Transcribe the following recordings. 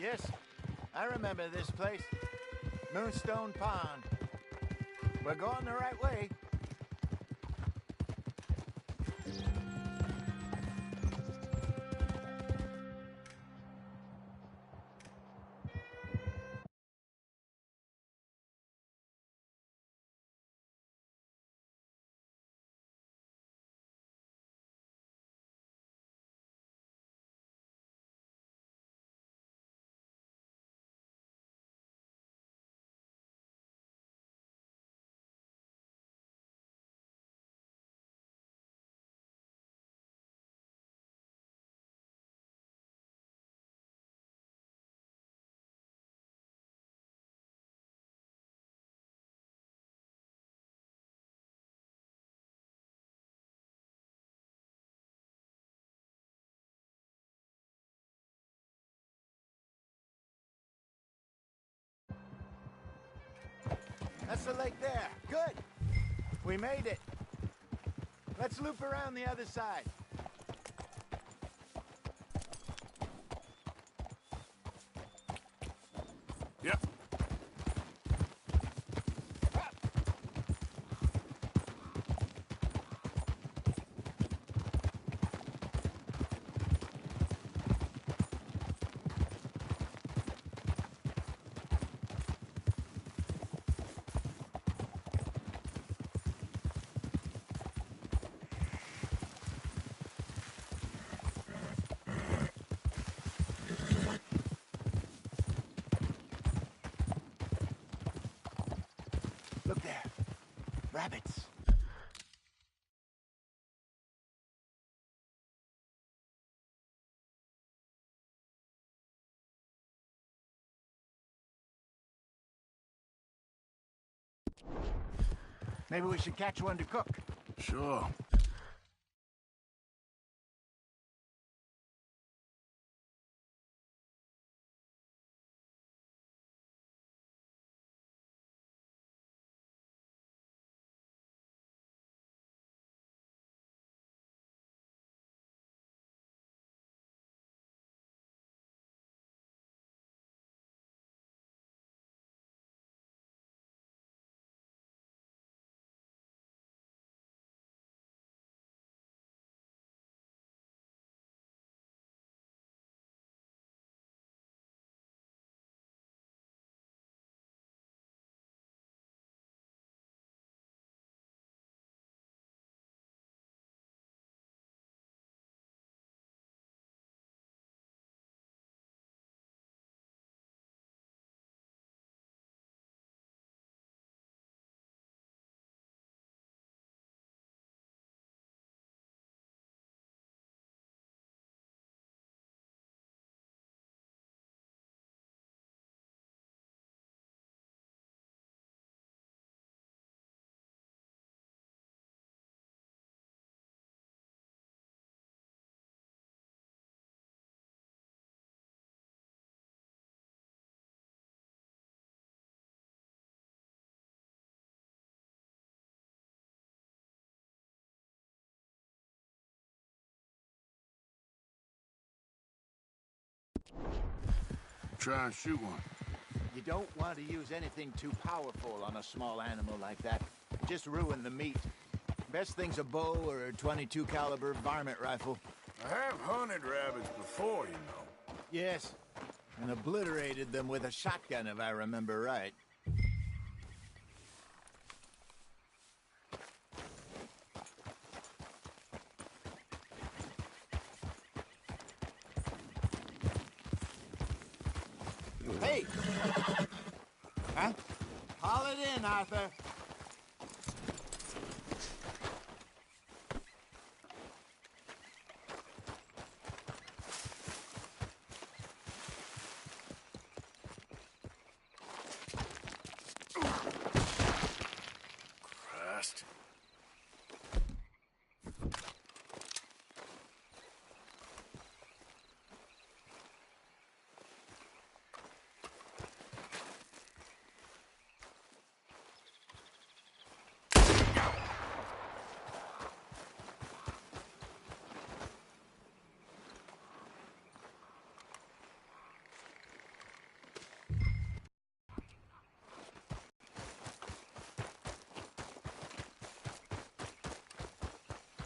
Yes, I remember this place. Moonstone Pond. We're going the right way. That's the lake there. Good. We made it. Let's loop around the other side. Yep. Look there. Rabbits. Maybe we should catch one to cook. Sure. Try and shoot one. You don't want to use anything too powerful on a small animal like that. Just ruin the meat. Best thing's a bow or a .22 caliber varmint rifle. I have hunted rabbits before, you know. Yes, and obliterated them with a shotgun if I remember right. Hey! Huh? Haul it in, Arthur. Christ.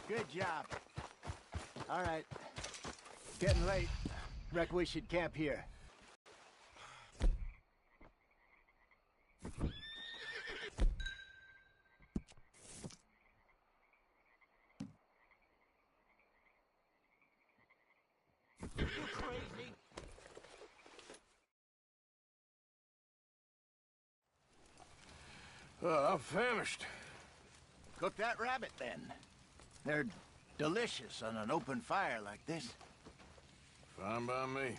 Good job. All right. Getting late. Reckon we should camp here. You crazy? I'm famished. Cook that rabbit, then. They're delicious on an open fire like this. Fine by me.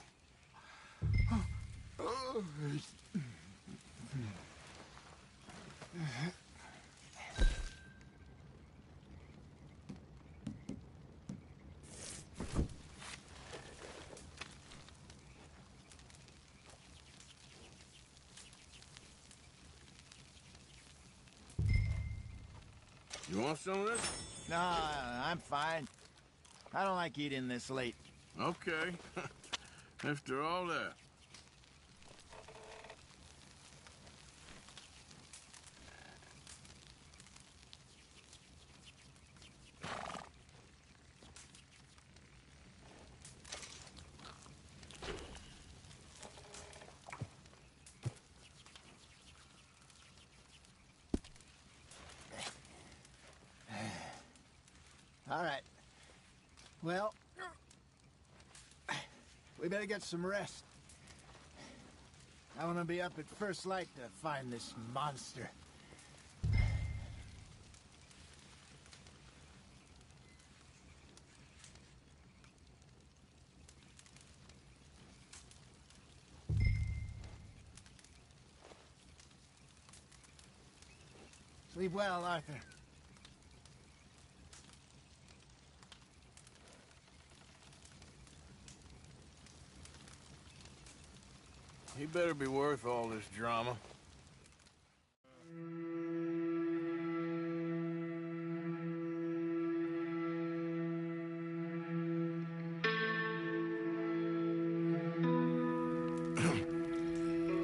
You want some of this? No, I'm fine. I don't like eating this late. Okay. After all that. All right. Well, we better get some rest. I want to be up at first light to find this monster. Sleep well, Arthur. He better be worth all this drama.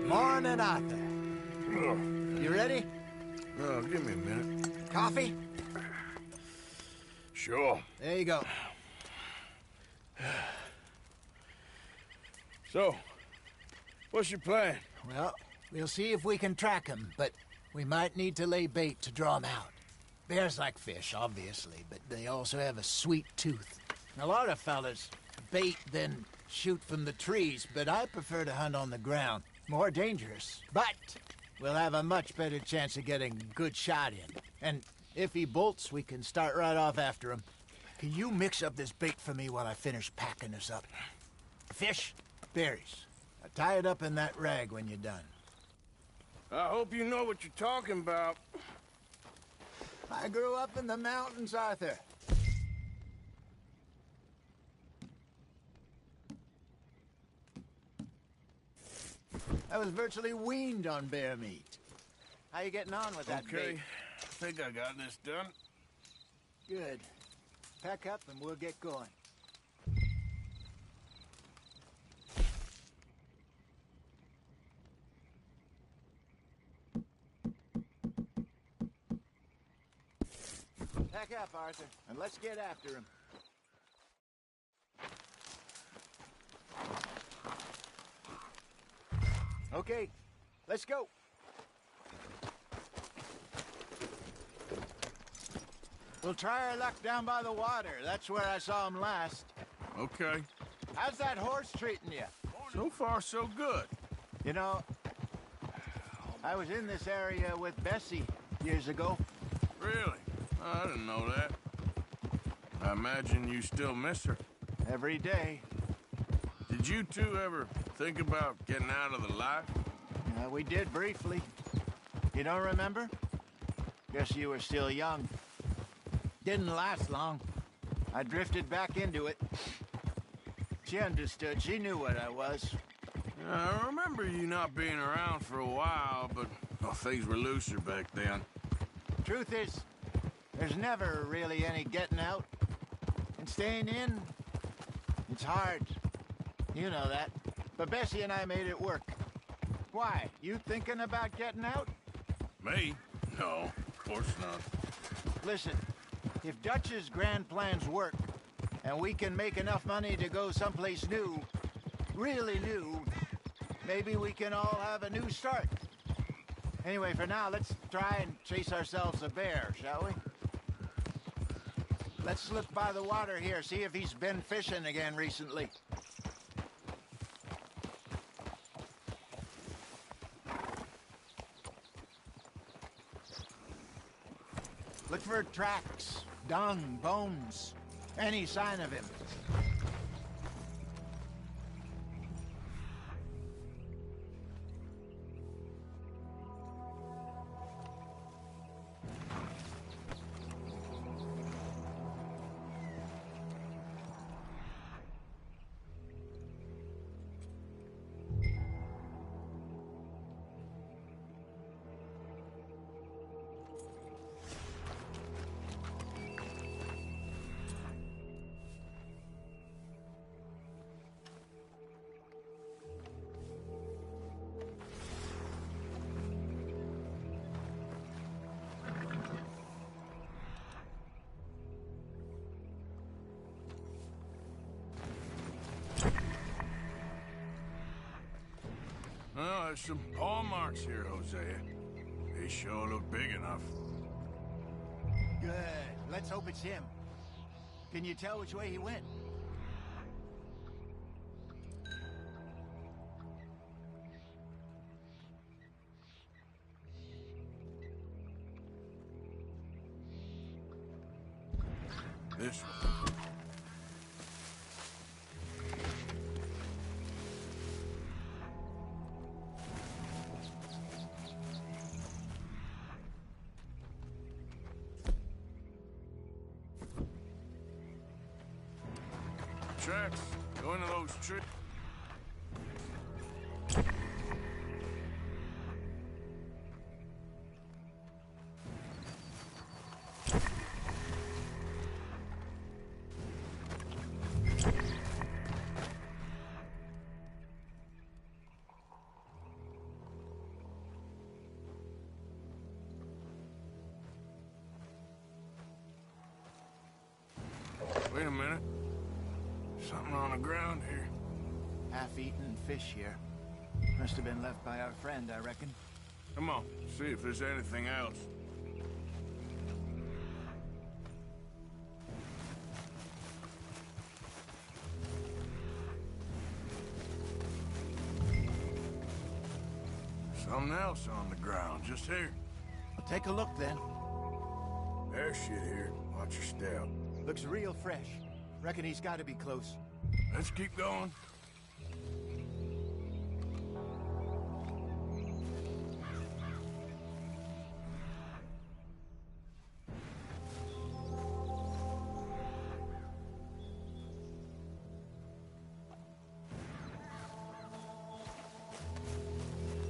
Morning, Arthur. You ready? Oh, give me a minute. Coffee? Sure. There you go. So, what's your plan? Well, we'll see if we can track him, but we might need to lay bait to draw him out. Bears like fish, obviously, but they also have a sweet tooth. A lot of fellas bait, then shoot from the trees, but I prefer to hunt on the ground. More dangerous, but we'll have a much better chance of getting a good shot in. And if he bolts, we can start right off after him. Can you mix up this bait for me while I finish packing this up? Fish, berries. Tie it up in that rag when you're done. I hope you know what you're talking about. I grew up in the mountains, Arthur. I was virtually weaned on bear meat. How you getting on with that Okay, bait? I think I got this done. Good. Pack up and we'll get going. Pack up, Arthur, and let's get after him. Okay, let's go. We'll try our luck down by the water. That's where I saw him last. Okay. How's that horse treating you? So far, so good. You know, I was in this area with Bessie years ago. Really? I didn't know that. I imagine you still miss her. Every day. Did you two ever think about getting out of the life? We did briefly. You don't remember? Guess you were still young. Didn't last long. I drifted back into it. She understood. She knew what I was. I remember you not being around for a while, but things were looser back then. Truth is, there's never really any getting out. And staying in, it's hard. You know that. But Bessie and I made it work. Why? You thinking about getting out? Me? No, of course not. Listen, If Dutch's grand plans work, and we can make enough money to go someplace new, really new, maybe we can all have a new start. Anyway, for now, let's try and chase ourselves a bear, shall we? Let's look by the water here, see if he's been fishing again recently. Look for tracks, dung, bones, any sign of him. Well, there's some paw marks here, Hosea. They sure look big enough. Good. Let's hope it's him. Can you tell which way he went? This one. Tracks. Go into those trees. Wait a minute. Something on the ground here. Half-eaten fish here. Must have been left by our friend, I reckon. Come on, see if there's anything else. Something else on the ground, just here. Well, take a look then. There's shit here. Watch your step. Looks real fresh. Reckon he's got to be close. Let's keep going.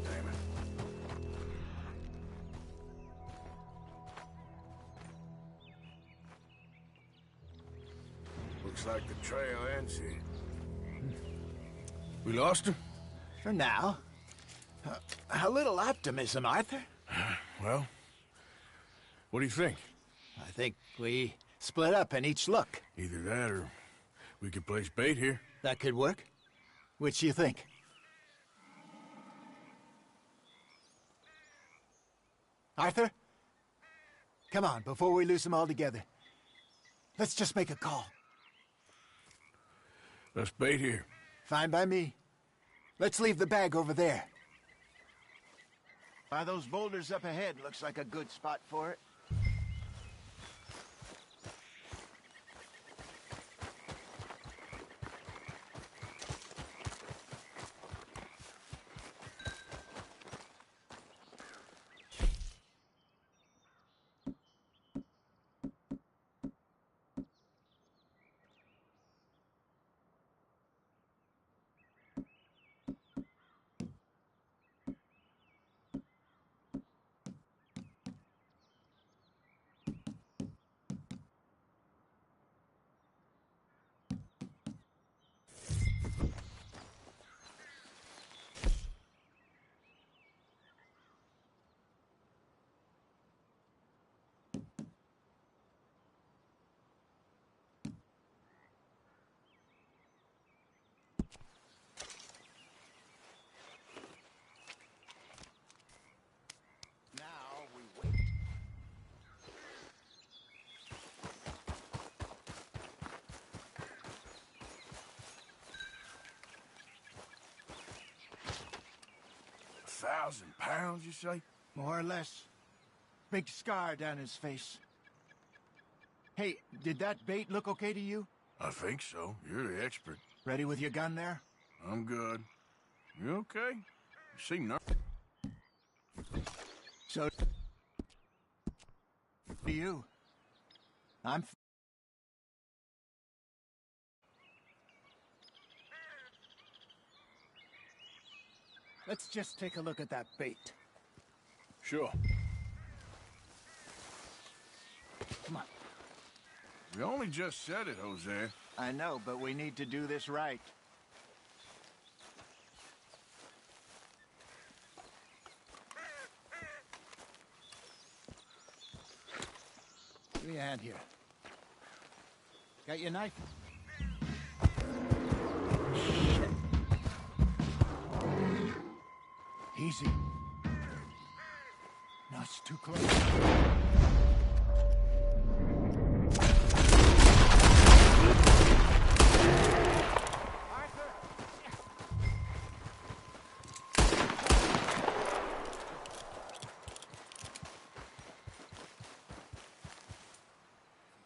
Damn it. Looks like the trail ends here. We lost him? For now. A little optimism, Arthur. Well, what do you think? I think we split up and each look. Either that or we could place bait here. That could work. Which you think? Arthur? Come on, before we lose them altogether. Let's just make a call. Let's bait here. Fine by me. Let's leave the bag over there. By those boulders up ahead, looks like a good spot for it. 2,000 pounds, you say? More or less. Big scar down his face. Hey, did that bait look okay to you? I think so. You're the expert. Ready with your gun there? I'm good. You okay? You seem nervous. So... do you? I'm... Let's just take a look at that bait. Sure. Come on. We only just said it, Jose. I know, but we need to do this right. Give me a hand here. Got your knife? Shit. Easy. No, it's too close.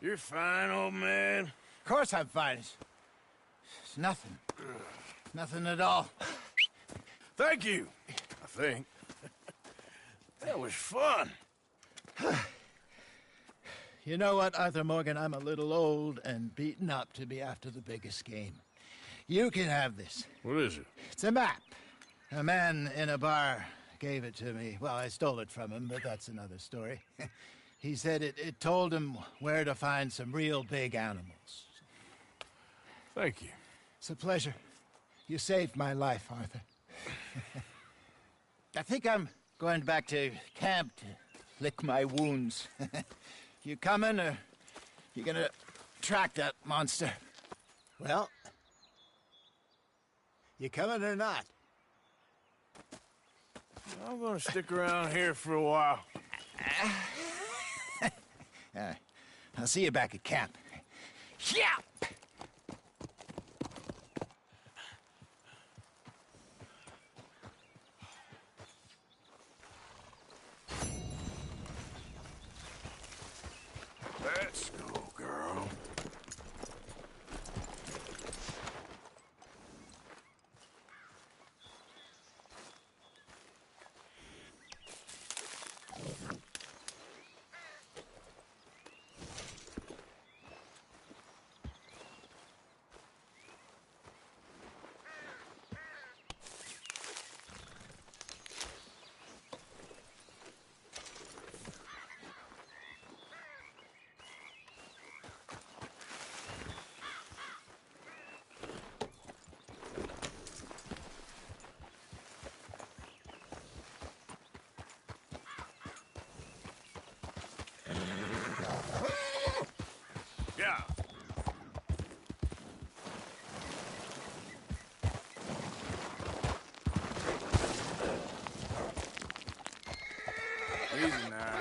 You're fine, old man. Of course I'm fine. It's nothing. Nothing at all. Thank you, I think. That was fun. You know what, Arthur Morgan? I'm a little old and beaten up to be after the biggest game. You can have this. What is it? It's a map. A man in a bar gave it to me. Well, I stole it from him, but that's another story. He said it told him where to find some real big animals. Thank you. It's a pleasure. You saved my life, Arthur. I think I'm going back to camp to lick my wounds. You coming, or you gonna track that monster? Well, you coming or not? I'm gonna stick around here for a while. All right. I'll see you back at camp. Yeah! Let's go, girl. Yeah. Easy now.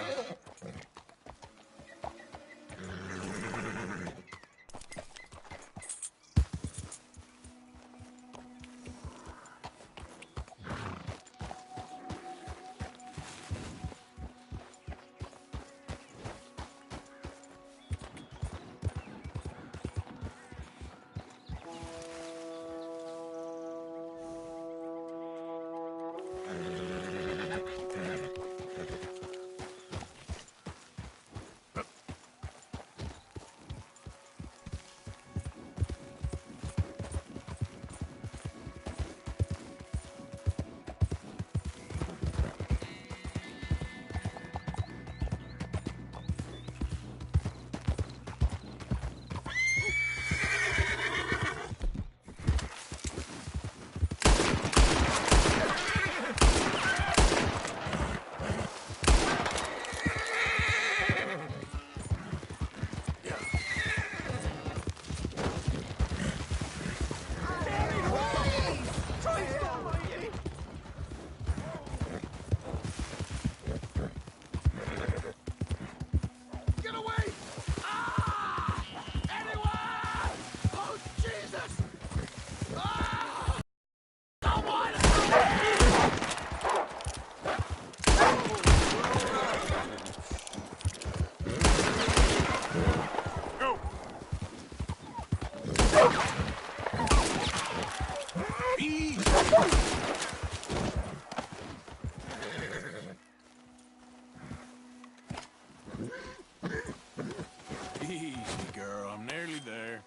girl. I'm nearly there.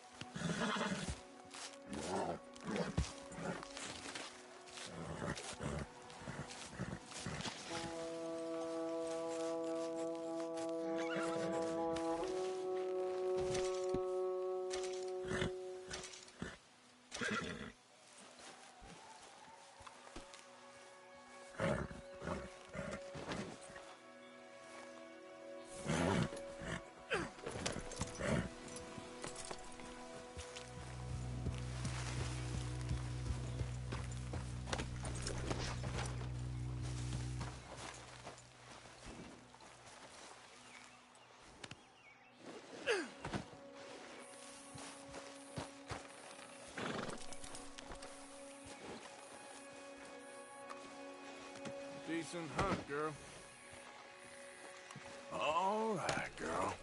Decent hunt, girl. All right, girl.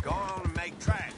Go on and make tracks.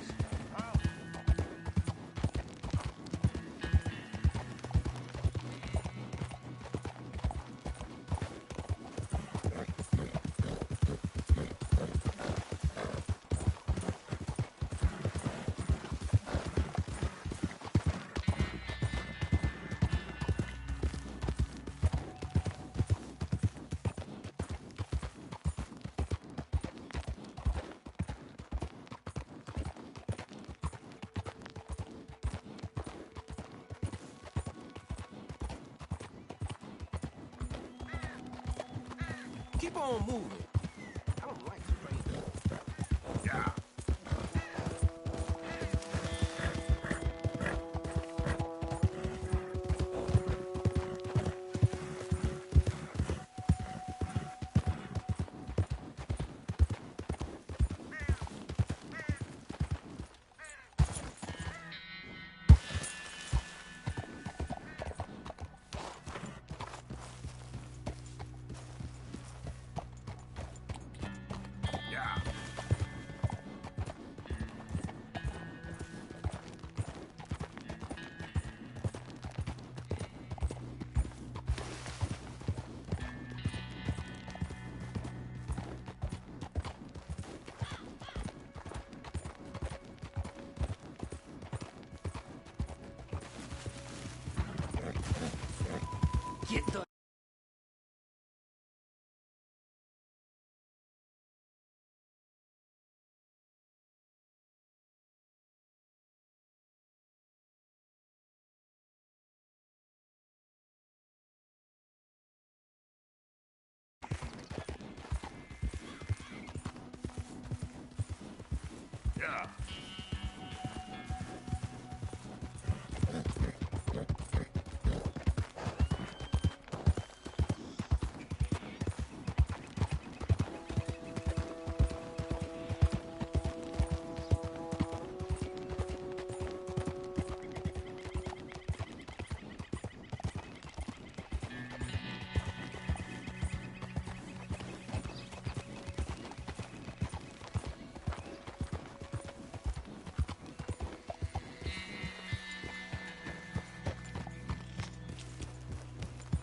Keep on moving. I don't like the rain. Yeah. Get the... Yeah.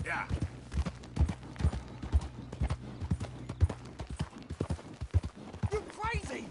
Yeah. You're crazy!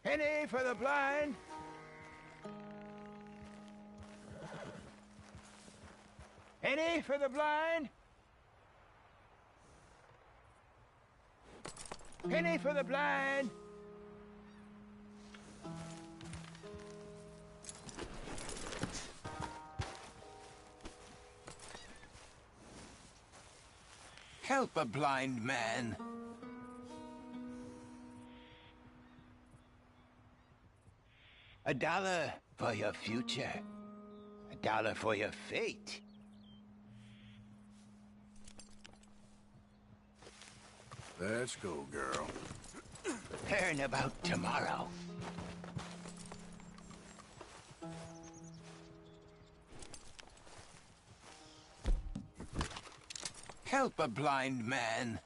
Penny for the blind. Penny for the blind. Penny for the blind. Help a blind man. $1 for your future. $1 for your fate. Let's go, girl. Learn about tomorrow. Help a blind man.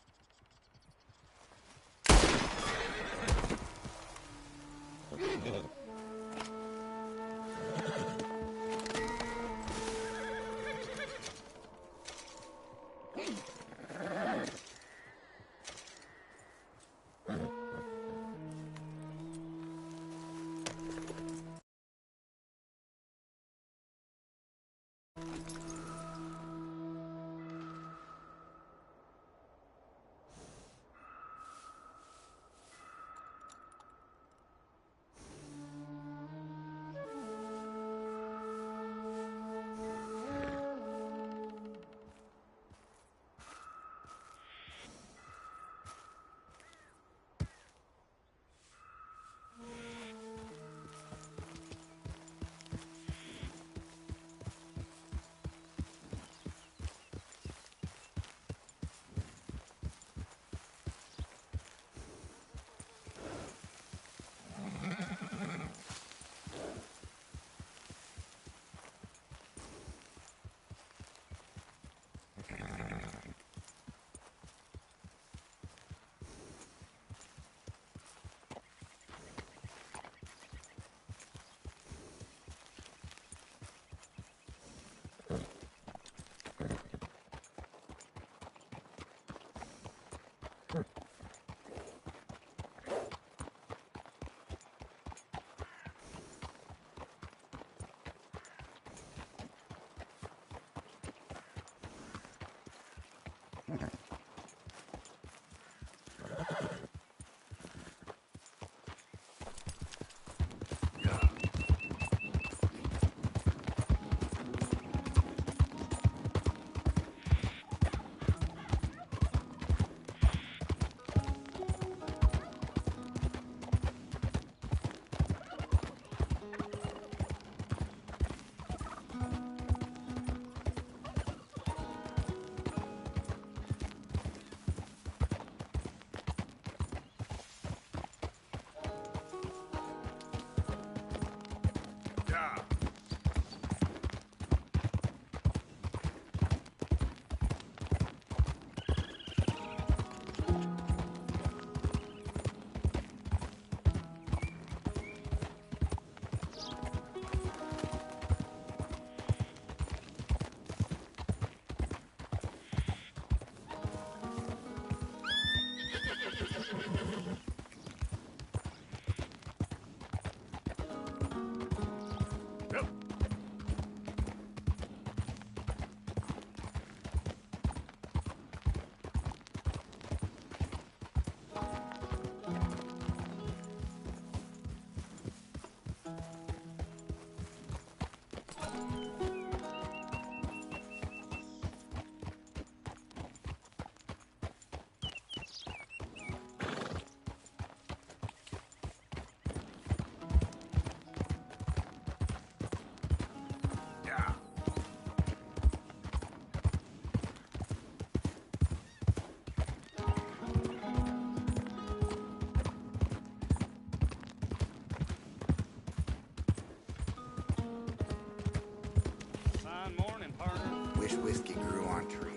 Wish whiskey grew on trees.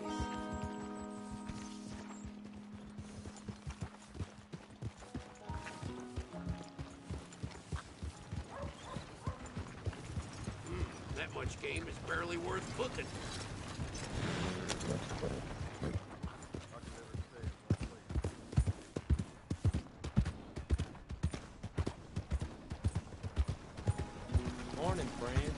That much game is barely worth cooking. morning, friend.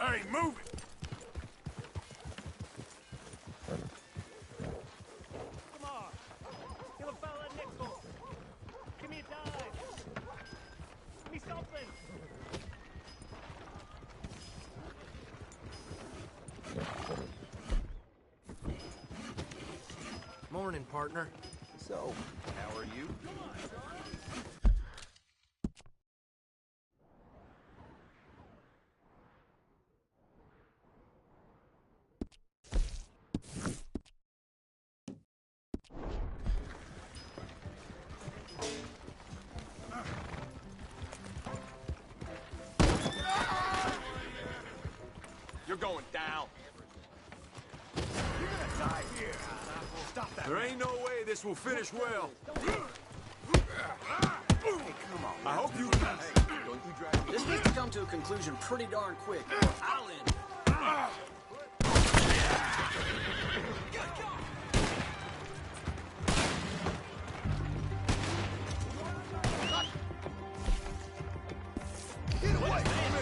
Hey, move it! Come on. Give a fella a nickel. Give me a dime. Give me something. Morning, partner. So, how are you? You're going down. You're gonna die here. Stop that. There ain't no way this will finish well. Hey, come on. I hope you... Don't you drag me. This needs to come to a conclusion pretty darn quick. I'll end it. Get away from me!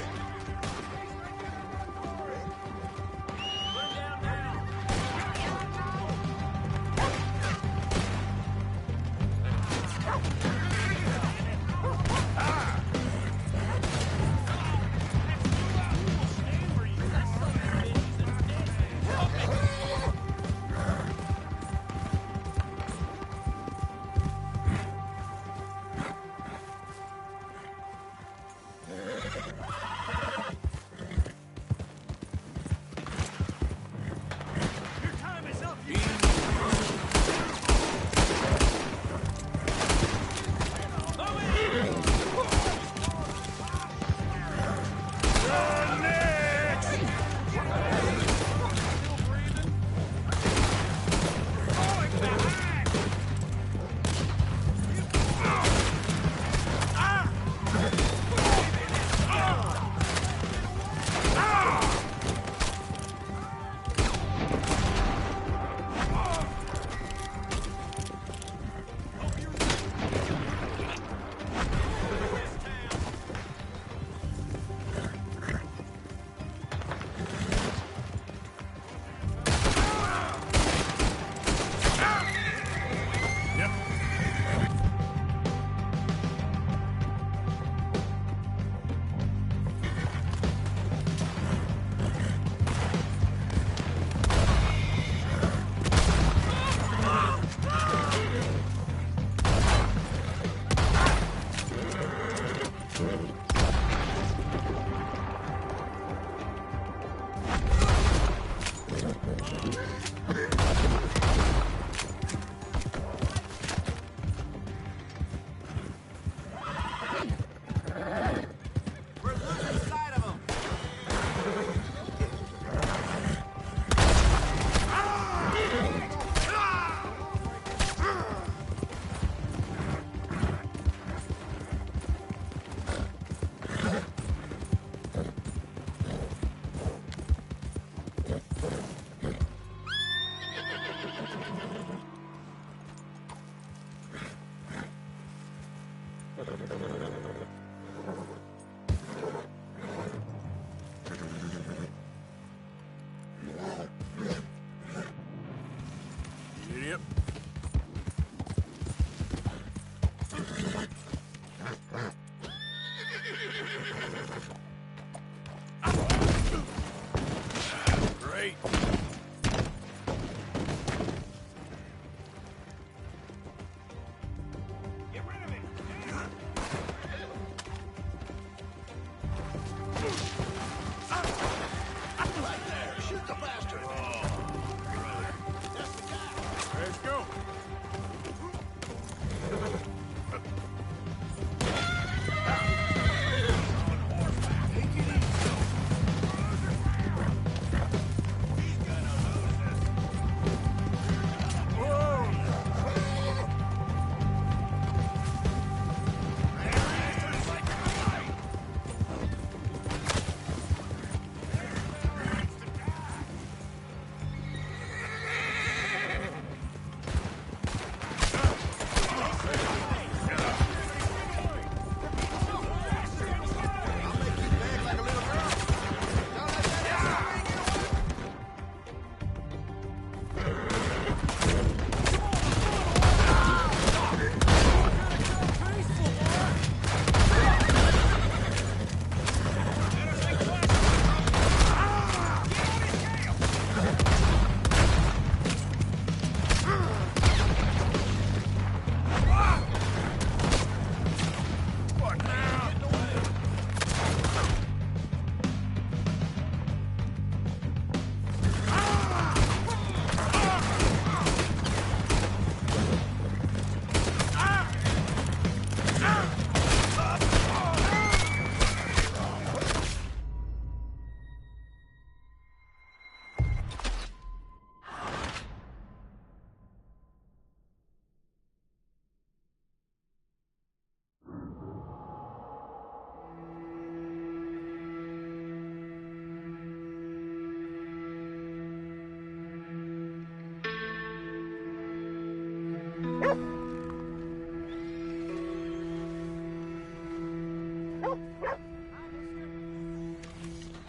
Idiot. Great. Get rid of it.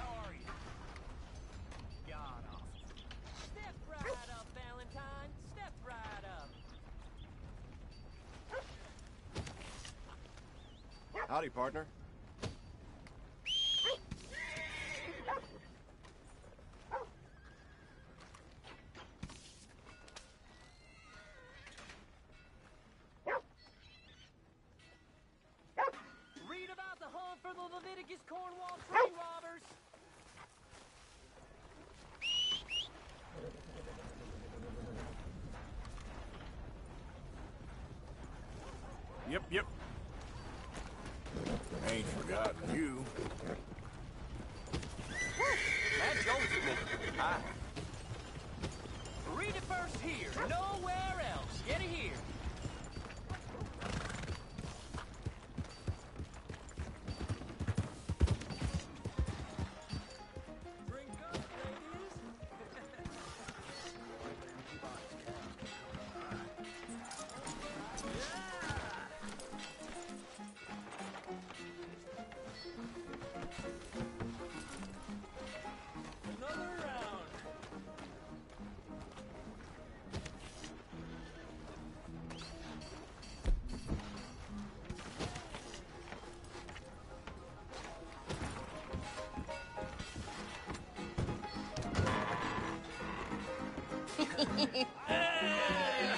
are you? God awful. Step right up, Valentine. Step right up. Howdy, partner. Read about the hunt for the Leviticus Cornwall train robbers. Yep. Ain't forgotten you. Matt Jones is me. Hi. Read it first here. Nowhere else. Get it here. Drink up, ladies. Another round.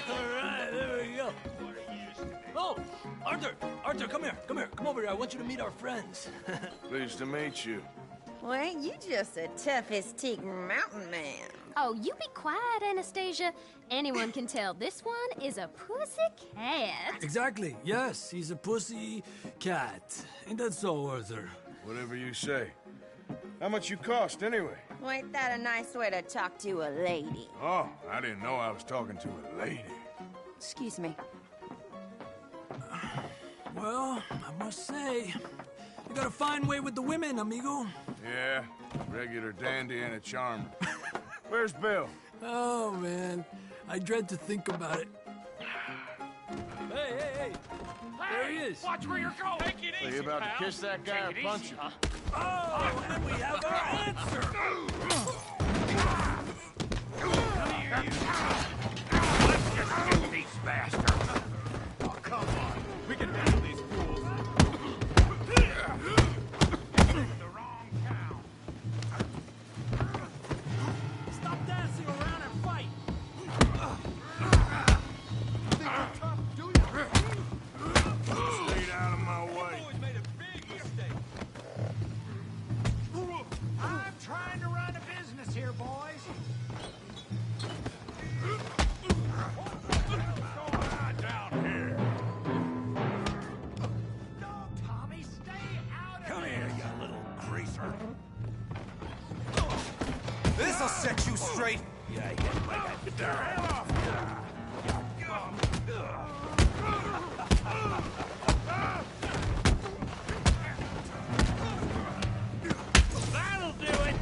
Alright, there we go. Oh, Arthur, come here. Come over here. I want you to meet our friends. Pleased to meet you. Well, ain't you just a tough-as-teak mountain man? Oh, you be quiet, Anastasia. Anyone can tell this one is a pussy cat. Exactly. Yes, he's a pussy cat. Ain't that so, Arthur? Whatever you say. How much you cost, anyway? Well, ain't that a nice way to talk to a lady? Oh, I didn't know I was talking to a lady. Excuse me. Well, I must say, you got a fine way with the women, amigo. Yeah, regular dandy and a charmer. Where's Bill? Oh, man. I dread to think about it. Hey! There he is. Watch where you're going. Take it Are easy, you about pal. to kiss that guy or punch him? Oh, and we have our answer. Let's just get these bastards. Oh, come on. We can handle these fools. The wrong town. Stop dancing around and fight. Stay out of my way. Boys made a big mistake. I'm trying to run a business here, boys. What's going on down here? No, Tommy, stay out of Come this. here, you little greaser. This'll set you straight. Yeah, Get the hell off! That'll do it.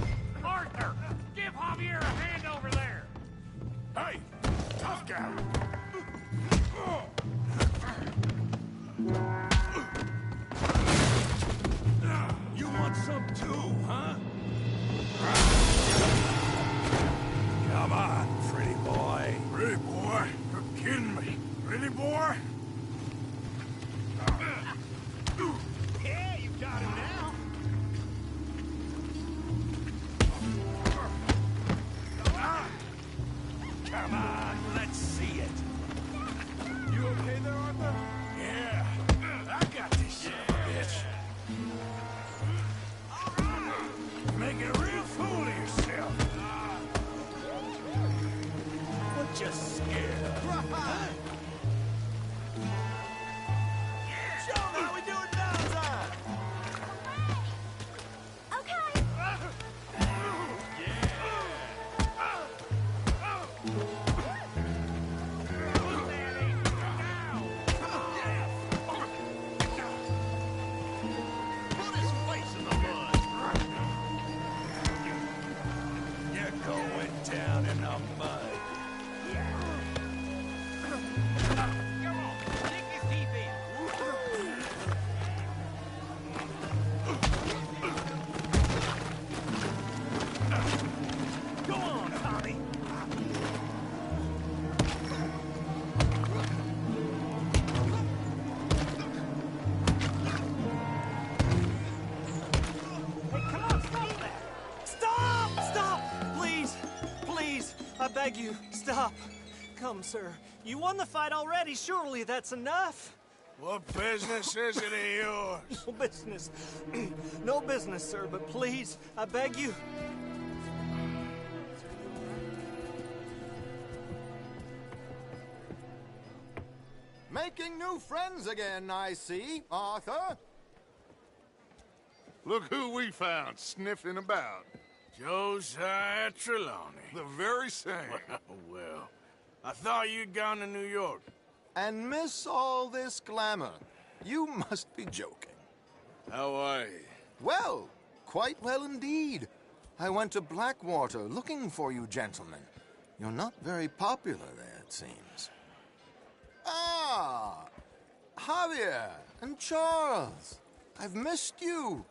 Arthur, give Javier a hand over there. Hey, tough guy. You want some too, huh? Come on, pretty boy. Pretty boy, you're kidding me. Pretty boy? Yeah, you got him now. Come on, let's see it. You okay there, Arthur? Yeah, I got this son of a bitch. You're making a real fool of yourself. What you scared of? beg you, stop. Come, sir. You won the fight already. Surely that's enough. What business is it of yours? No business. No business, sir, but please, I beg you. Making new friends again, I see, Arthur. Look who we found sniffing about. Josiah Trelawney. The very same. Well, I thought you'd gone to New York. And miss all this glamour. You must be joking. How are you? Well, quite well indeed. I went to Blackwater looking for you gentlemen. You're not very popular there, it seems. Ah, Javier and Charles. I've missed you.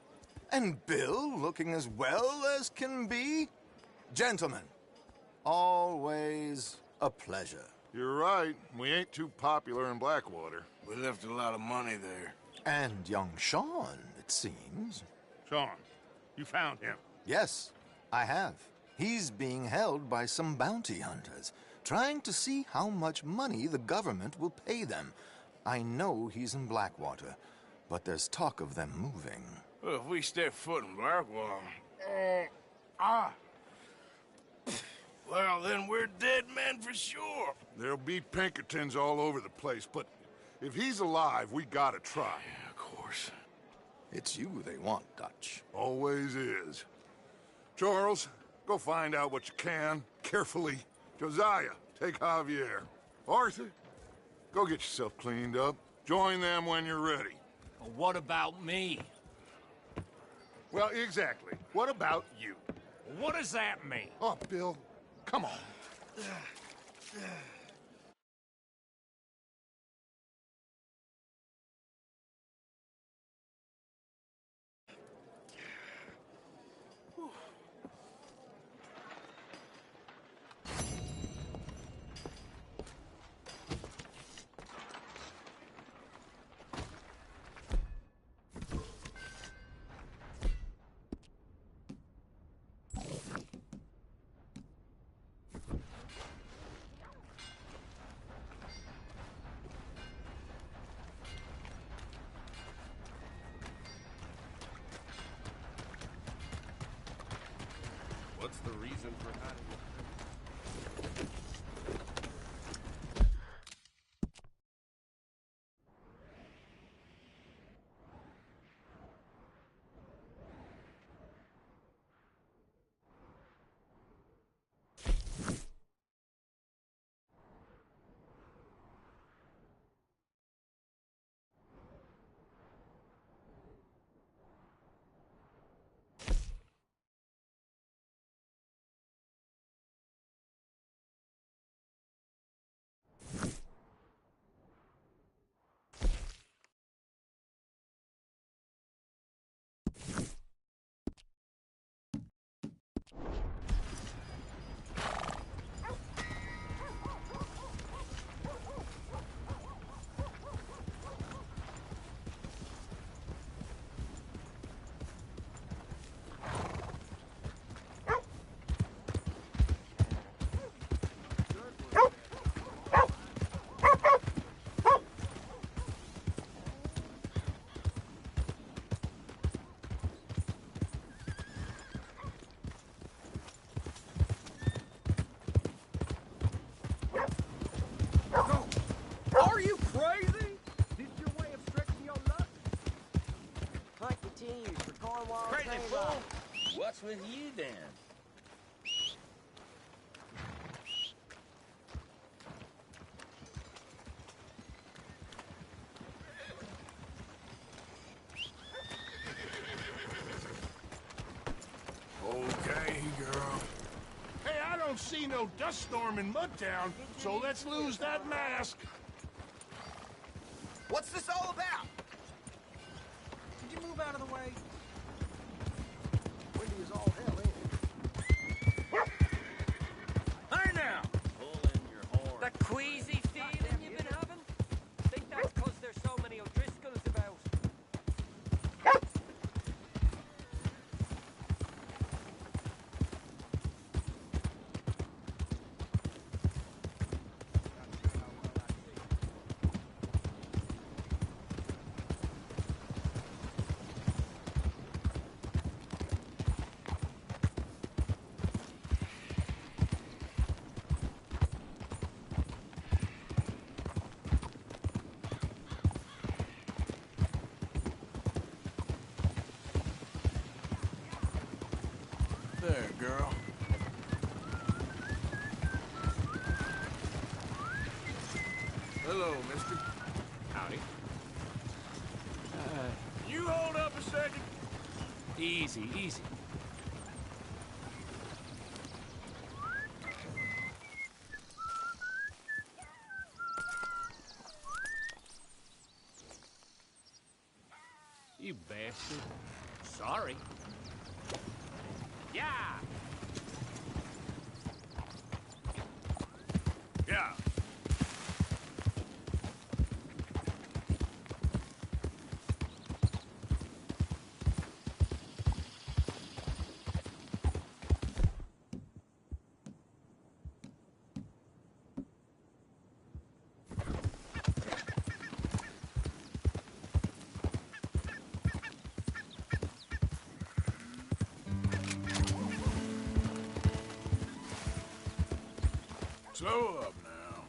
And Bill looking as well as can be. Gentlemen, always a pleasure. You're right. We ain't too popular in Blackwater. We left a lot of money there. And young Sean, it seems. Sean, you found him? Yes, I have. He's being held by some bounty hunters, trying to see how much money the government will pay them. I know he's in Blackwater, but there's talk of them moving. Well, if we step foot in Blackwater... Well, then we're dead men for sure. There'll be Pinkertons all over the place, but if he's alive, we gotta try. Yeah, of course. It's you they want, Dutch. Always is. Charles, go find out what you can, carefully. Josiah, take Javier. Arthur, go get yourself cleaned up. Join them when you're ready. Well, what about me? Well, exactly. What about you? What does that mean? Oh, Bill, come on. What's the reason for hiding it? Are you crazy? This your way of stretching your luck? Hunt continues for Cornwall. Crazy fool! What's with you then? Okay, girl. Hey, I don't see no dust storm in Mudtown, so let's lose that mask. What's this all about? Could you move out of the way? Windy as all hell, ain't it? Hey now! Pull in your horn. That queasy feeling you've been having? Think that's because there's so many O'Driscolls about. mister. Howdy. You hold up a second. Easy, easy. You bastard. Sorry. Yeah! Yeah. Slow up now.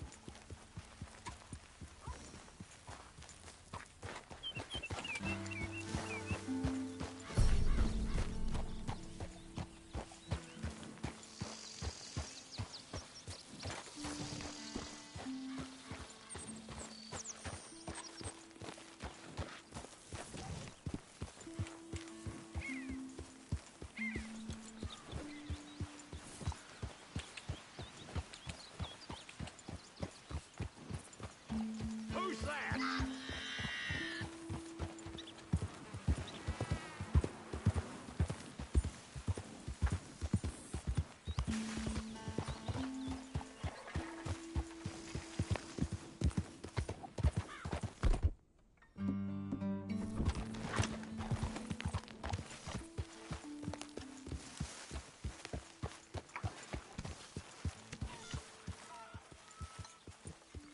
Who's that?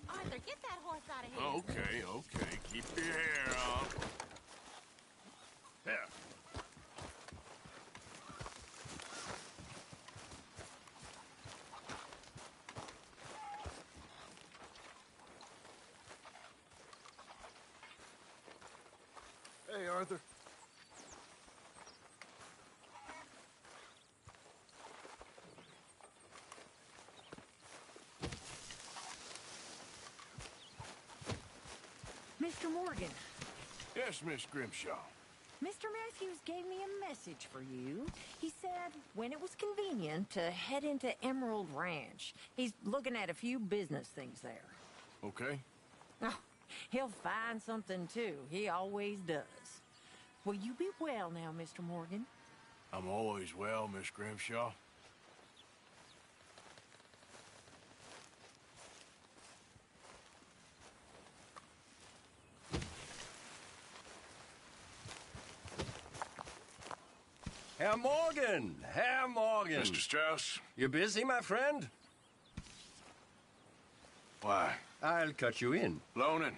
Arthur, get that horse out of here. Okay, okay. Keep your hair on. There. Hey, Arthur. Mr. Morgan, Yes, Miss Grimshaw. Mr. Matthews gave me a message for you. He said when it was convenient to head into Emerald Ranch. He's looking at a few business things there. Okay. Oh, he'll find something too. He always does. Will you be well now, Mr. Morgan? I'm always well, Miss Grimshaw. Herr Morgan! Herr Morgan! Mr. Strauss? You busy, my friend? Why? I'll cut you in. Loaning.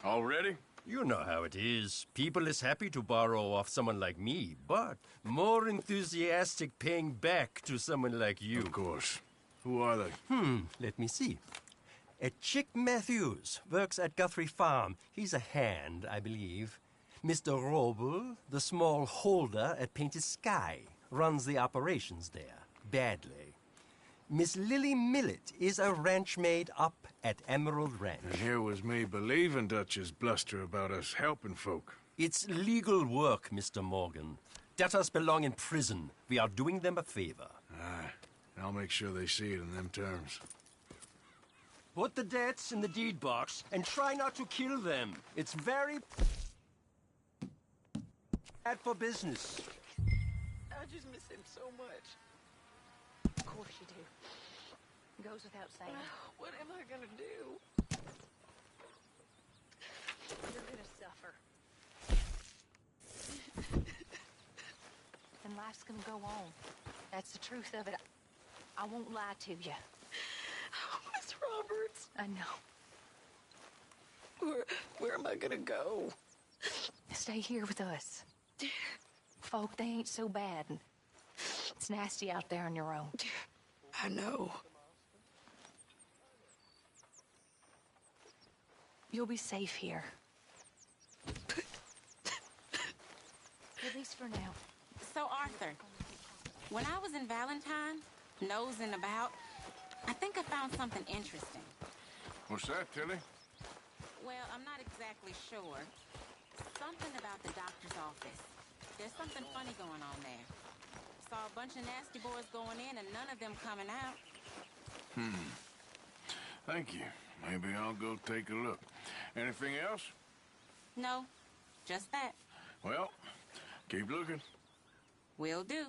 Already? You know how it is. People is happy to borrow off someone like me, but more enthusiastic paying back to someone like you. Of course. Who are they? Let me see. Chick Matthews works at Guthrie Farm. He's a hand, I believe. Mr. Roble, the small holder at Painted Sky, runs the operations there, badly. Miss Lily Millet is a ranch maid up at Emerald Ranch. And here was me believing Dutch's bluster about us helping folk. It's legal work, Mr. Morgan. Debtors belong in prison. We are doing them a favor. Aye. I'll make sure they see it in them terms. Put the debts in the deed box and try not to kill them. It's very bad for business. I just miss him so much. Of course you do. Goes without saying. What am I gonna do? You're gonna suffer. And life's gonna go on. That's the truth of it. I won't lie to you. Miss Roberts. I know. Where am I gonna go? Stay here with us. Folk, they ain't so bad. It's nasty out there on your own. I know. You'll be safe here. At least for now. So, Arthur, when I was in Valentine, nosing about, I think I found something interesting. What's that, Tilly? I'm not exactly sure. Something about the doctor's office. There's something funny going on there. Saw a bunch of nasty boys going in and none of them coming out. Thank you. Maybe I'll go take a look. Anything else? No, just that. Well, keep looking. Will do.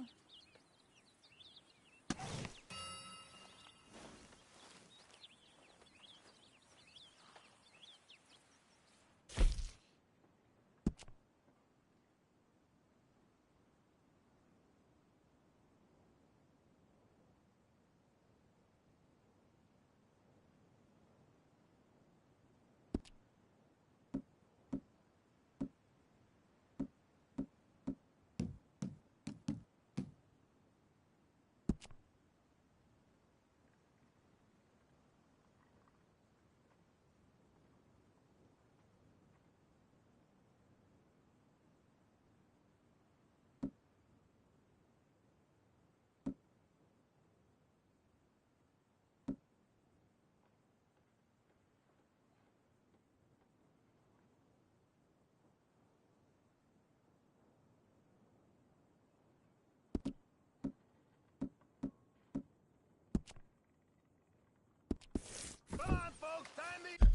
Come on, folks, time to...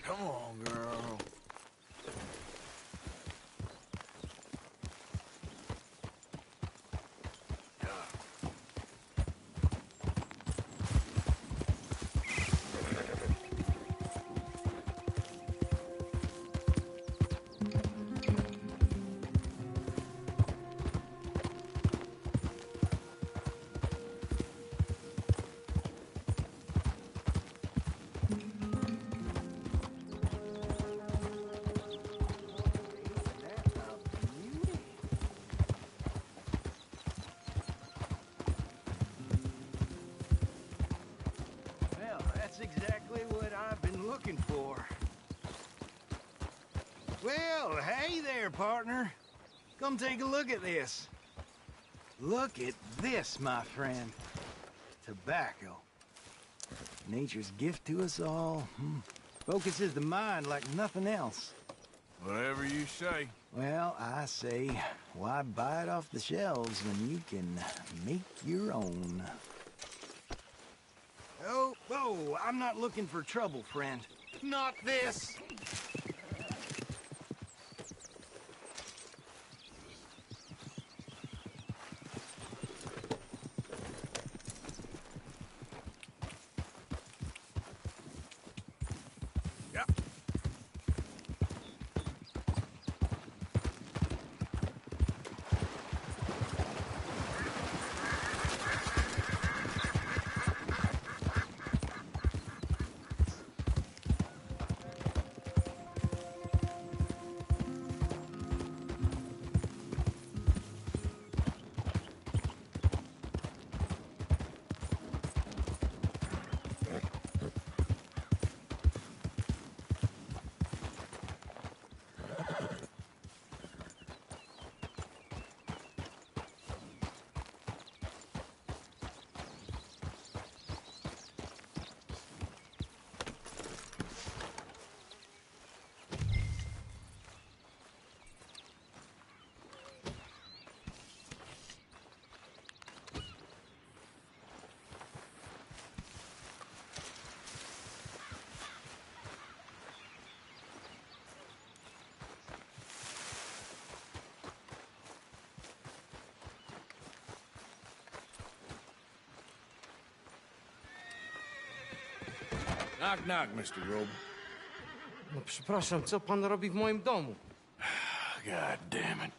Come on, girl. Well, that's exactly what I've been looking for. Well, hey there, partner. Come take a look at this. Look at this, my friend. Tobacco. Nature's gift to us all. Focuses the mind like nothing else. Whatever you say. Well, I say, why buy it off the shelves when you can make your own? Oh, I'm not looking for trouble, friend. Not this! Knock, knock, Mr. Roble. No przepraszam, co pan robi w moim domu? God damn it.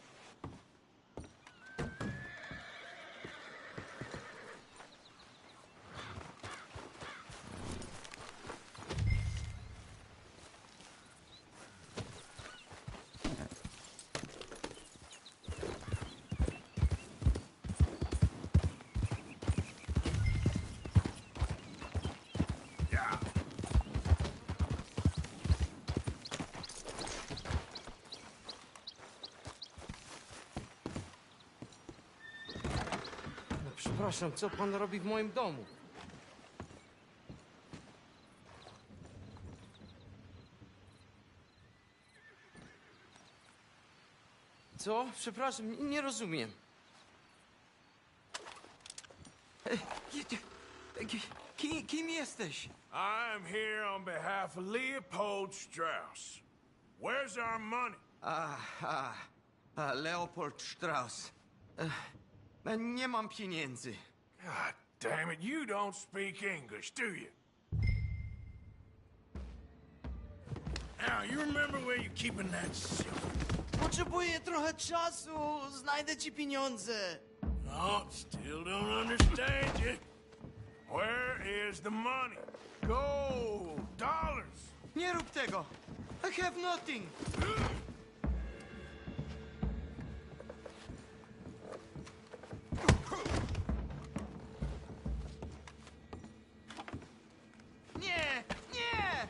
Przepraszam, co pan robi w moim domu? Co? Przepraszam, nie rozumiem. Kim jesteś? I'm here on behalf of Leopold Strauss. Where's our money? Leopold Strauss. Nie mam pieniędzy. God damn it, you don't speak English, do you? Now, you remember where you're keeping that silver? Potrzebuję trochę czasu. Znajdę ci pieniądze. No, still don't understand you. Where is the money? Gold, dollars. Nie rób tego. I have nothing. Nie! Nie!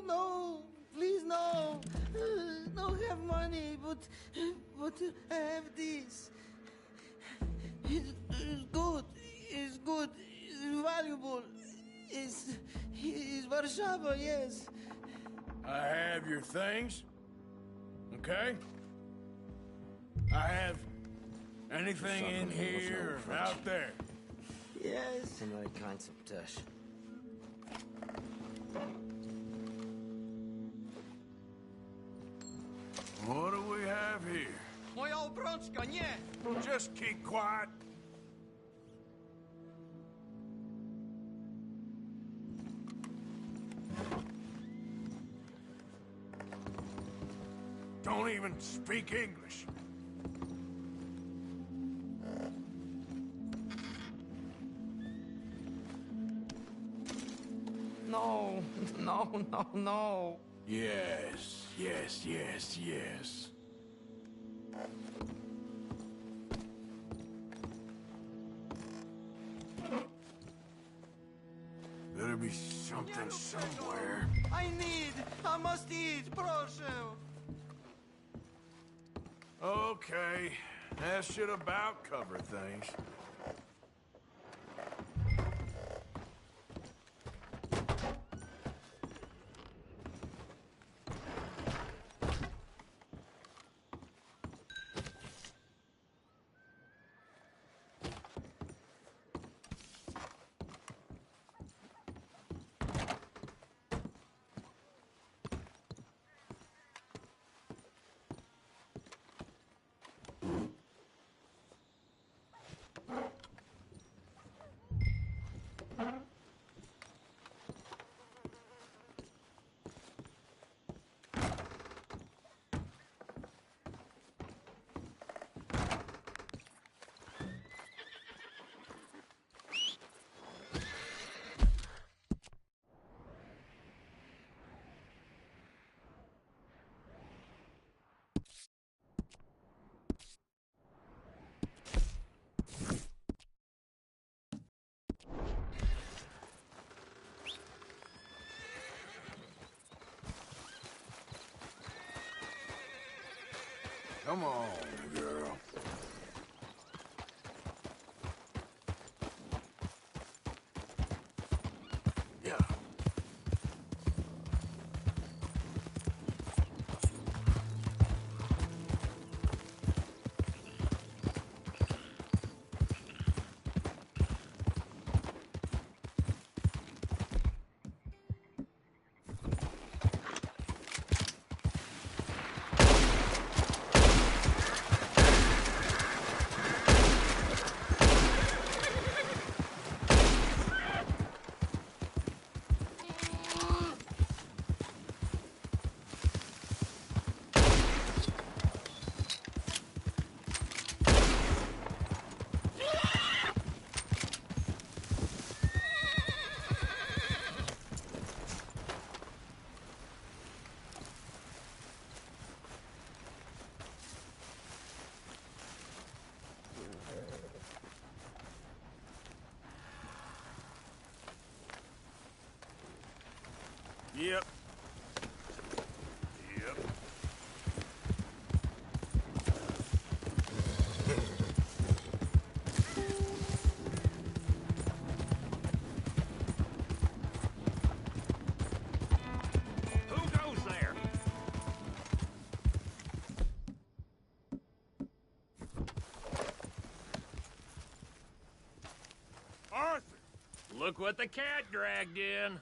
No. Please, no. Don't have money, but I have this. It's good. It's good. It's valuable. It's Warszawa, yes. I have your things, okay? I have anything in here or out there. Yes. Amerykańców też. What do we have here? Moja obrączka, nie! Just keep quiet. Don't even speak English. No. Yes. Better be something somewhere. I must eat, proszę. Okay, that should about cover things. Come on, girl. Yeah. Yep. Look what the cat dragged in.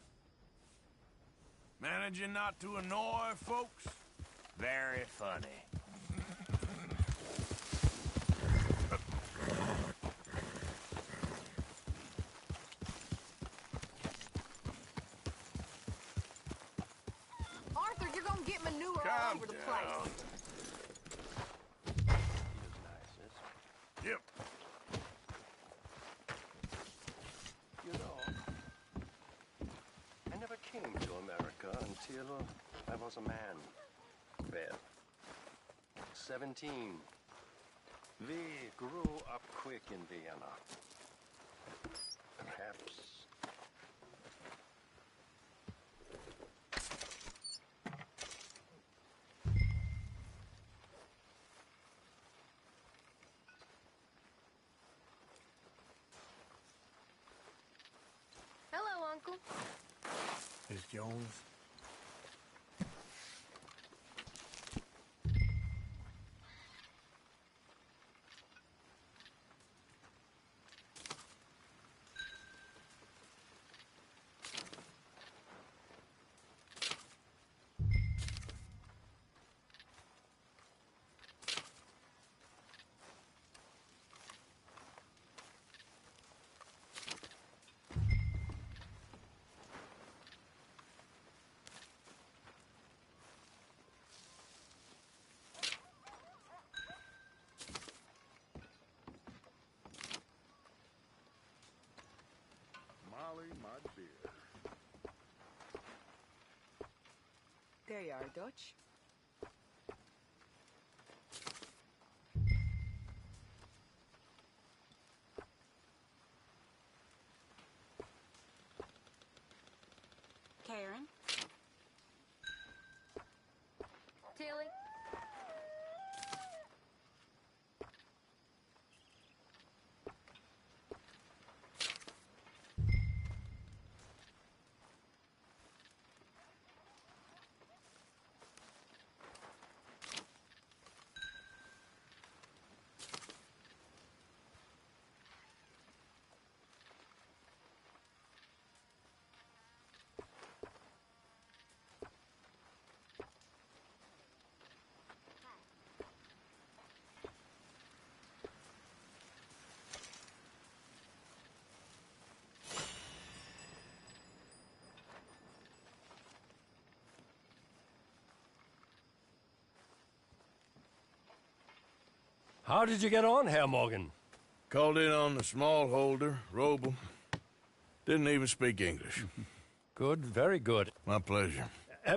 Managing not to annoy folks? Very funny. Arthur, you're gonna get manure all over the place. Yep. You know, I never came to America until I was a man. Well, 17. We grew up quick in Vienna. Perhaps. Hello, Uncle. Miss Jones? Molly, my dear. There you are, Dutch. Karen? Tilly? How did you get on, Herr Morgan? Called in on the smallholder, Roble. Didn't even speak English. Good, very good. My pleasure.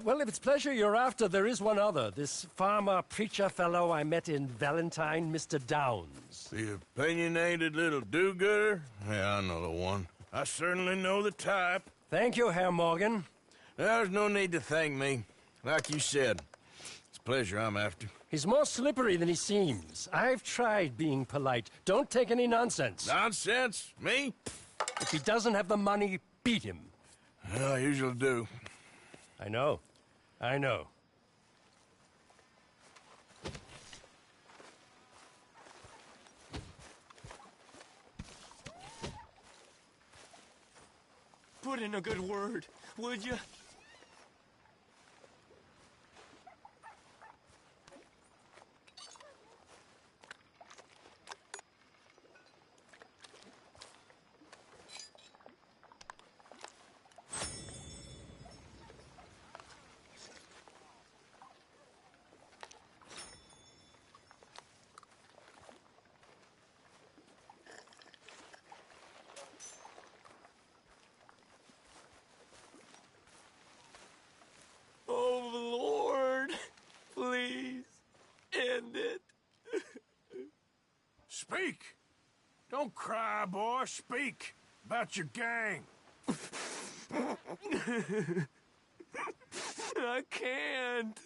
Well, if it's pleasure you're after, there is one other. This farmer preacher fellow I met in Valentine, Mr. Downs. The opinionated little do-gooder? Yeah, I know the one. I certainly know the type. Thank you, Herr Morgan. There's no need to thank me. Like you said, it's pleasure I'm after. He's more slippery than he seems. I've tried being polite. Don't take any nonsense. Nonsense? Me? If he doesn't have the money, beat him. Well, I usually do. I know. I know. Put in a good word, would you? Oh, Lord, please, end it. Speak! Don't cry, boy. Speak about your gang. I can't.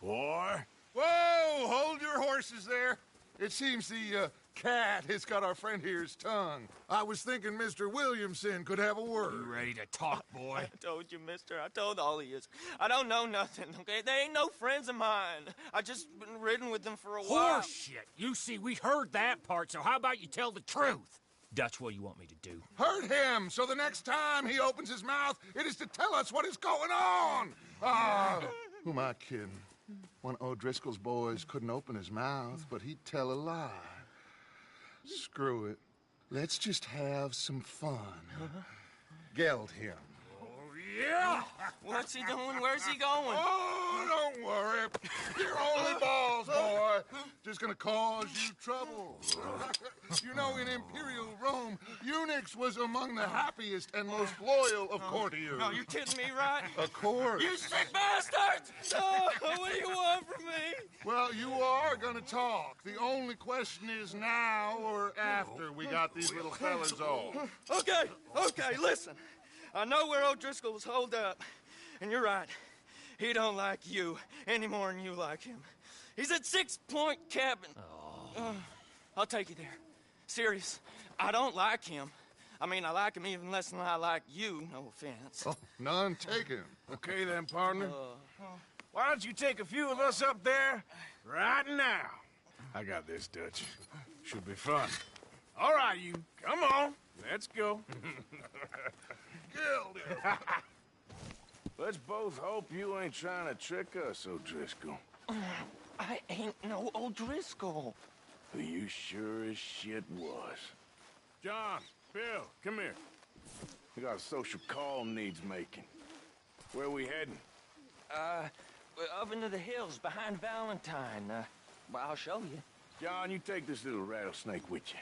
Boy. Whoa! Hold your horses there. It seems the cat has got our friend here's tongue. I was thinking Mr. Williamson could have a word. You ready to talk, boy? I told you, mister. I told all of you. I don't know nothing, okay? They ain't no friends of mine. I just been ridden with them for a while. Horseshit. You see, we heard that part, so how about you tell the truth? Dutch, what do you want me to do? Hurt him, so the next time he opens his mouth, it is to tell us what is going on. Ah, who am I kidding? One of O'Driscoll's boys couldn't open his mouth, but he'd tell a lie. Screw it. Let's just have some fun. Geld him. Yeah! What's he doing? Where's he going? Oh, don't worry. You're only balls, boy. Just gonna cause you trouble. You know, in Imperial Rome, eunuchs was among the happiest and most loyal of courtiers. No, you're kidding me, right? Of course. You sick bastards! Oh, what do you want from me? Well, you are gonna talk. The only question is now or after we got these little fellas off. Okay, listen. I know where O'Driscoll was holed up, and you're right. He don't like you any more than you like him. He's at 6 Point Cabin. I'll take you there. Serious, I don't like him. I mean, I like him even less than I like you, no offense. Oh, none taken. Okay then, partner. Why don't you take a few of us up there right now? I got this, Dutch. Should be fun. All right, you. Come on. Let's go. Let's both hope you ain't trying to trick us, O'Driscoll. I ain't no O'Driscoll. Who you sure as shit was. John, Bill, come here. We got a social call needs making. Where we heading? Up into the hills behind Valentine. Well, I'll show you. John, you take this little rattlesnake with you.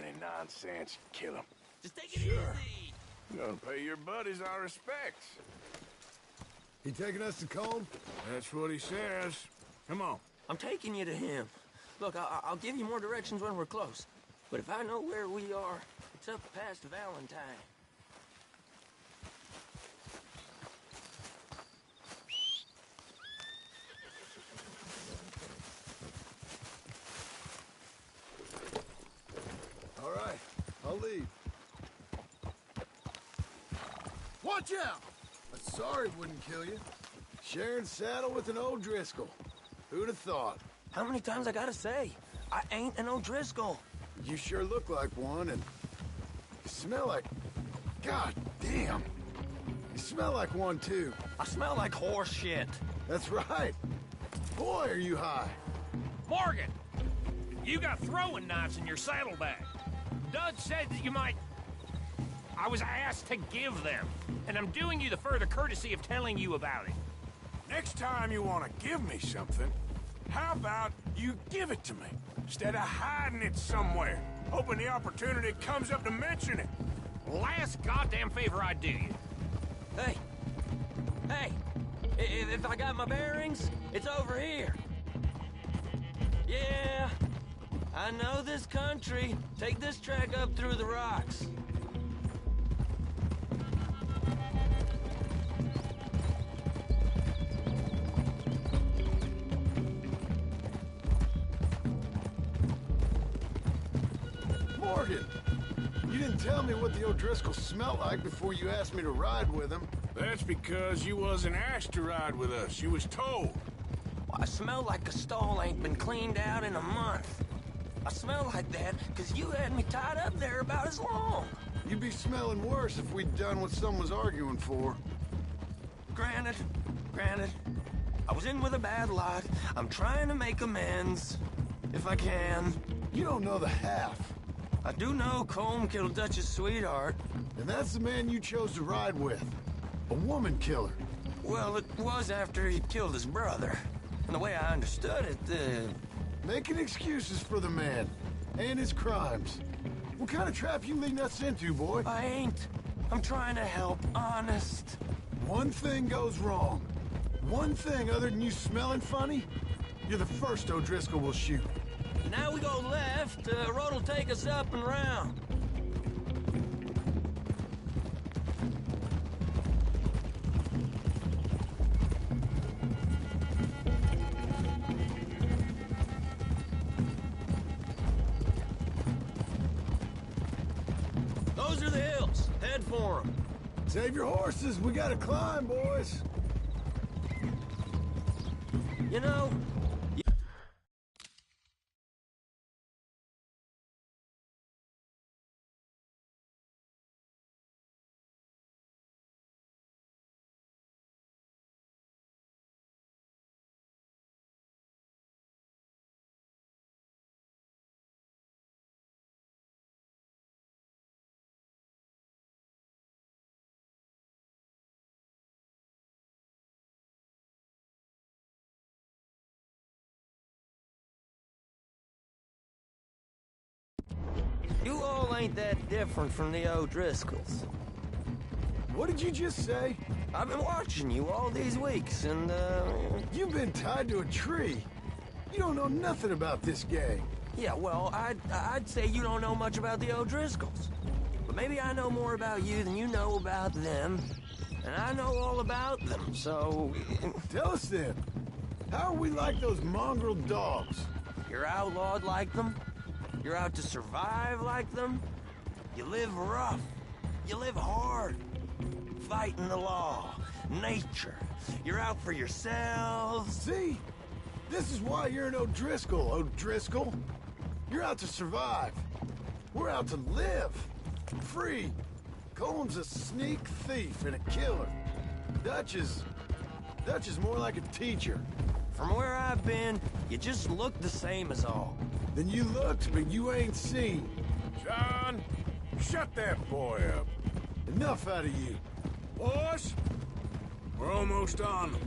Any nonsense, kill him. Just take it easy. You're gonna pay your buddies our respects. He taking us to Colm? That's what he says. Come on. I'm taking you to him. Look, I'll give you more directions when we're close. But if I know where we are, it's up past Valentine. All right, I'll leave. Watch out! Sorry it wouldn't kill you. Sharing saddle with an O'Driscoll. Who'd have thought? How many times I gotta say? I ain't an O'Driscoll. You sure look like one, and you smell like... God damn! You smell like one, too. I smell like horse shit. That's right. Boy, are you high. Morgan! You got throwing knives in your saddlebag. Dud said that you might... I was asked to give them, and I'm doing you the further courtesy of telling you about it. Next time you want to give me something, how about you give it to me, instead of hiding it somewhere, hoping the opportunity comes up to mention it. Last goddamn favor I do you. Hey, if I got my bearings, it's over here. Yeah, I know this country. Take this track up through the rocks. Morgan! You didn't tell me what the O'Driscoll smelled like before you asked me to ride with him. That's because you wasn't asked to ride with us. You was told. Well, I smell like a stall ain't been cleaned out in a month. I smell like that because you had me tied up there about as long. You'd be smelling worse if we'd done what someone's arguing for. Granted. I was in with a bad lot. I'm trying to make amends, if I can. You don't know the half. I do know Colm killed Dutch's sweetheart. And that's the man you chose to ride with. A woman killer. Well, it was after he killed his brother. And the way I understood it, Making excuses for the man. And his crimes. What kind of trap you leading us into, boy? I ain't. I'm trying to help, honest. One thing goes wrong. One thing other than you smelling funny, you're the first O'Driscoll will shoot. Now we go left, road will take us up and round. Those are the hills. Head for them. Save your horses. We gotta climb, boys. You know, you all ain't that different from the O'Driscolls. What did you just say? I've been watching you all these weeks, and, You've been tied to a tree. You don't know nothing about this gang. Yeah, well, I'd say you don't know much about the O'Driscolls. But maybe I know more about you than you know about them. And I know all about them, so... Tell us then. How are we like those mongrel dogs? You're outlawed like them. You're out to survive like them. You live rough. You live hard. Fighting the law. Nature. You're out for yourselves. See? This is why you're an O'Driscoll, O'Driscoll. You're out to survive. We're out to live. Free. Cole's a sneak thief and a killer. Dutch is more like a teacher. From where I've been, you just look the same as all. Then you looked, but you ain't seen. John, shut that boy up. Enough out of you. Boys, we're almost on them.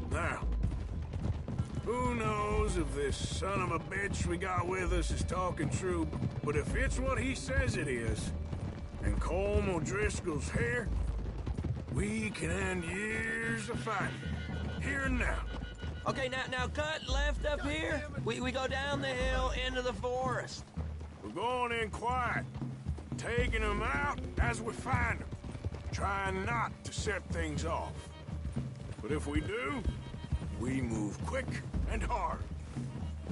Now, who knows if this son of a bitch we got with us is talking true, but if it's what he says it is, and Colm O'Driscoll's here, we can end years of fighting. Here and now. Okay, now cut left up here. We go down the hill into the forest. We're going in quiet, taking them out as we find them, trying not to set things off. But if we do, we move quick and hard.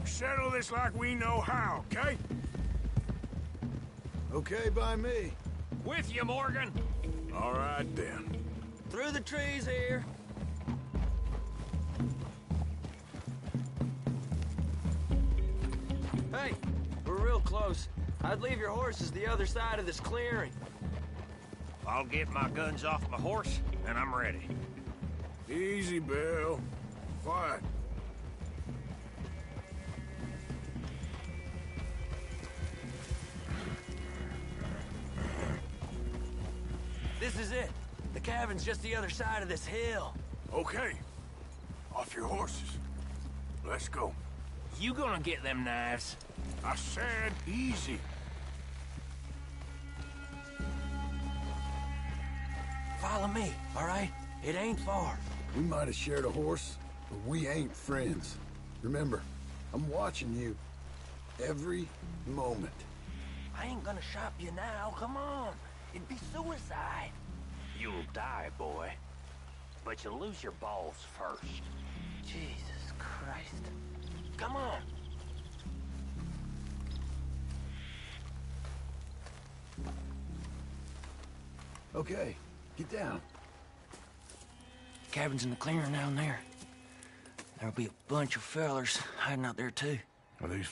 Settle this like we know how, okay? Okay by me. With you, Morgan. All right, then. Through the trees here. Hey, we're real close. I'd leave your horses the other side of this clearing. I'll get my guns off my horse, and I'm ready. Easy, Bill. Quiet. This is it. The cabin's just the other side of this hill. Okay. Off your horses. Let's go. You gonna get them knives? I said easy. Follow me, all right? It ain't far. We might have shared a horse, but we ain't friends. Remember, I'm watching you. Every moment. I ain't gonna shop you now, come on. It'd be suicide. You'll die, boy. But you'll lose your balls first. Jesus Christ. Come on. Okay, get down. Cabin's in the clearing down there. There'll be a bunch of fellers hiding out there, too. Are these